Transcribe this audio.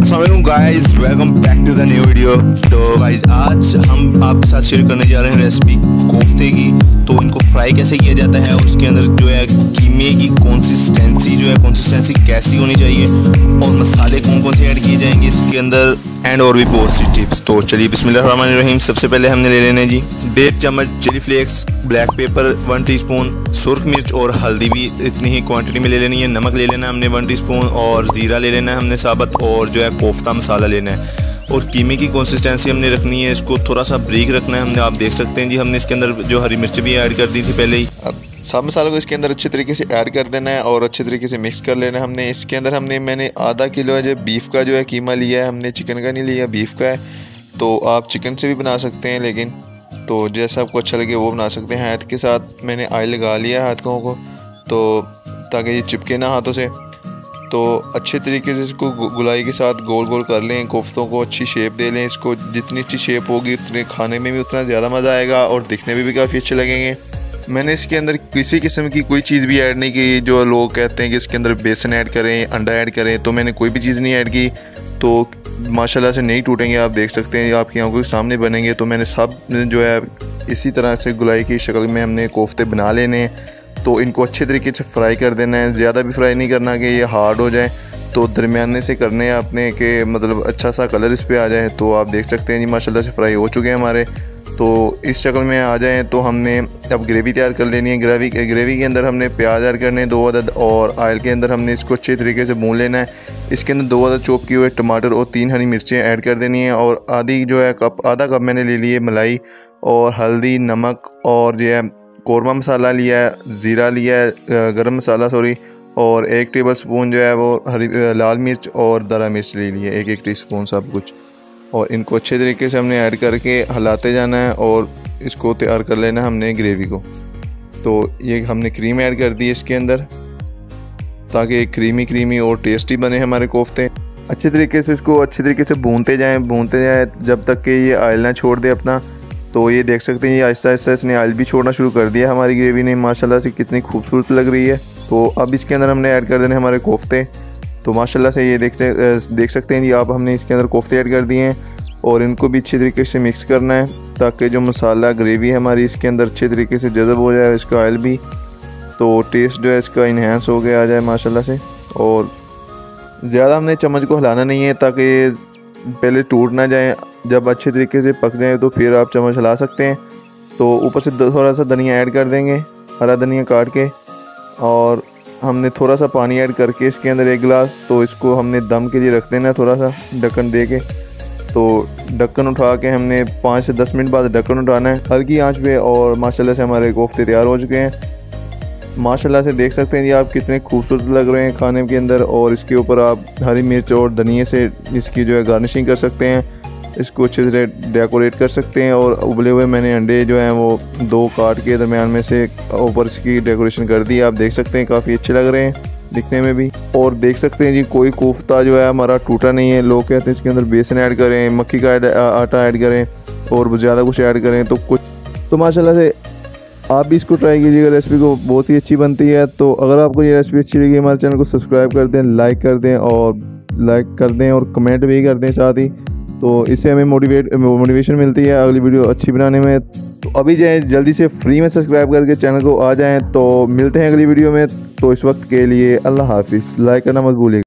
अस्सलाम guys, welcome back to the new video. तो guys आज हम आपके साथ शेयर करने जा रहे हैं रेसिपी कोफ्ते की। तो इनको फ्राई कैसे किया जाता है और उसके अंदर जो है कीमे की कंसिस्टेंसी कैसी होनी चाहिए और मसाले कौन कौन से ऐड किए जाएंगे इसके अंदर एंड और भी बहुत सी टिप्स। तो चलिए बिस्मिल्लाहिर्रहमानिर्रहीम। सबसे पहले हमने ले लेना है जी 1.5 चम्मच chilli flakes, black pepper 1 teaspoon, सुर्ख मिर्च और हल्दी भी इतनी ही क्वांटिटी में ले लेनी है। नमक ले लेना है हमने 1 टीस्पून और ज़ीरा ले लेना है हमने साबुत, और जो है कोफ्ता मसाला लेना है। और कीमे की कंसिस्टेंसी हमने रखनी है, इसको थोड़ा सा ब्रीक रखना है हमने। आप देख सकते हैं जी हमने इसके अंदर जो हरी मिर्च भी ऐड कर दी थी पहले ही। अब सब मसालों को इसके अंदर अच्छे तरीके से ऐड कर देना है और अच्छे तरीके से मिक्स कर लेना है हमने। इसके अंदर मैंने आधा किलो है जो बीफ का जो है कीमा लिया है हमने, चिकन का नहीं लिया, बीफ का है। तो आप चिकन से भी बना सकते हैं, लेकिन तो जैसा आपको अच्छा लगे वो बना सकते हैं। हाथ के साथ मैंने ऑयल लगा लिया हाथों को, तो ताकि ये चिपके ना हाथों से। तो अच्छे तरीके से इसको गुलाई के साथ गोल गोल कर लें, कोफ्तों को अच्छी शेप दे लें। इसको जितनी अच्छी शेप होगी उतने खाने में भी उतना ज़्यादा मज़ा आएगा और दिखने में भी काफ़ी अच्छे लगेंगे। मैंने इसके अंदर किसी किस्म की कोई चीज़ भी ऐड नहीं की। जो लोग कहते हैं कि इसके अंदर बेसन ऐड करें, अंडा ऐड करें, तो मैंने कोई भी चीज़ नहीं ऐड की। तो माशाल्लाह से नहीं टूटेंगे, आप देख सकते हैं आपकी आंखों के सामने बनेंगे। तो मैंने सब जो है इसी तरह से गुलाई की शक्ल में हमने कोफ्ते बना लेने हैं। तो इनको अच्छे तरीके से फ्राई कर देना है, ज़्यादा भी फ्राई नहीं करना कि ये हार्ड हो जाए। तो दरमियाने से करने हैं आपने कि मतलब अच्छा सा कलर इस पर आ जाए। तो आप देख सकते हैं जी माशाल्लाह से फ्राई हो चुके हैं हमारे। तो इस शक्ल में आ जाएं तो हमने अब ग्रेवी तैयार कर लेनी है। ग्रेवी के अंदर हमने प्याज ऐड करने हैं 2 अदद, और ऑयल के अंदर हमने इसको अच्छे तरीके से भून लेना है। इसके अंदर 2 अदद चॉप किए हुए टमाटर और 3 हरी मिर्चें ऐड कर देनी है। और आधा कप मैंने ले ली है मलाई, और हल्दी, नमक, और जो है कौरमा मसाला लिया है, ज़ीरा लिया है, गरम मसाला और 1 टेबल स्पून जो है वो लाल मिर्च और दरा मिर्च ले ली है, 1 टीस्पून सब कुछ। और इनको अच्छे तरीके से हमने ऐड करके हिलाते जाना है और इसको तैयार कर लेना है हमने ग्रेवी को। तो ये हमने क्रीम ऐड कर दी इसके अंदर, ताकि क्रीमी और टेस्टी बने हमारे कोफ्ते। अच्छे तरीके से इसको अच्छे तरीके से भूनते जाएं जब तक कि ये ऑयल ना छोड़ दे अपना। तो ये देख सकते हैं ये आहिस्ता आहिस्ता इसने ऑयल भी छोड़ना शुरू कर दिया हमारी ग्रेवी ने। माशाल्लाह से कितनी खूबसूरत लग रही है। तो अब इसके अंदर हमने ऐड कर देने हमारे कोफ्ते। तो माशाल्लाह से ये देख सकते हैं जी आप, हमने इसके अंदर कोफ्ते ऐड कर दिए हैं और इनको भी अच्छे तरीके से मिक्स करना है, ताकि जो मसाला ग्रेवी है हमारी इसके अंदर अच्छे तरीके से जज़ब हो जाए, इसका ऑयल भी, तो टेस्ट जो है इसका इन्हेंस हो गया आ जाए माशाल्लाह से। और ज़्यादा हमने चम्मच को हिलाना नहीं है ताकि पहले टूट ना जाए। जब अच्छे तरीके से पक जाए तो फिर आप चम्मच हिला सकते हैं। तो ऊपर से थोड़ा सा धनिया ऐड कर देंगे, हरा धनिया काट के, और हमने थोड़ा सा पानी ऐड करके इसके अंदर 1 गिलास। तो इसको हमने दम के लिए रख देना, थोड़ा सा ढक्कन दे के। तो ढक्कन उठा के हमने 5 से 10 मिनट बाद ढक्कन उठाना है हल्की आंच पे। और माशाल्लाह से हमारे कोफ्ते तैयार हो चुके हैं। माशाल्लाह से देख सकते हैं जी आप कितने खूबसूरत लग रहे हैं खाने के अंदर। और इसके ऊपर आप हरी मिर्च और धनिया से इसकी जो है गार्निशिंग कर सकते हैं, इसको अच्छे से डेकोरेट कर सकते हैं। और उबले हुए मैंने अंडे जो हैं वो 2 काट के दरमियान में से ऊपर इसकी डेकोरेशन कर दी। आप देख सकते हैं काफ़ी अच्छे लग रहे हैं दिखने में भी। और देख सकते हैं जी कोई कोफ्ता जो है हमारा टूटा नहीं है। लोग कहते हैं इसके अंदर बेसन ऐड करें, मक्की का आटा ऐड करें और ज़्यादा कुछ ऐड करें तो माशाल्लाह से आप भी इसको ट्राई कीजिएगा। रेसिपी को बहुत ही अच्छी बनती है। तो अगर आपको ये रेसिपी अच्छी लगी हमारे चैनल को सब्सक्राइब कर दें, लाइक कर दें और कमेंट भी कर दें साथ ही। तो इससे हमें मोटिवेशन मिलती है अगली वीडियो अच्छी बनाने में। तो अभी जाएँ जल्दी से फ्री में सब्सक्राइब करके चैनल को आ जाएं। तो मिलते हैं अगली वीडियो में। तो इस वक्त के लिए अल्लाह हाफिज़। लाइक करना मत भूलिएगा।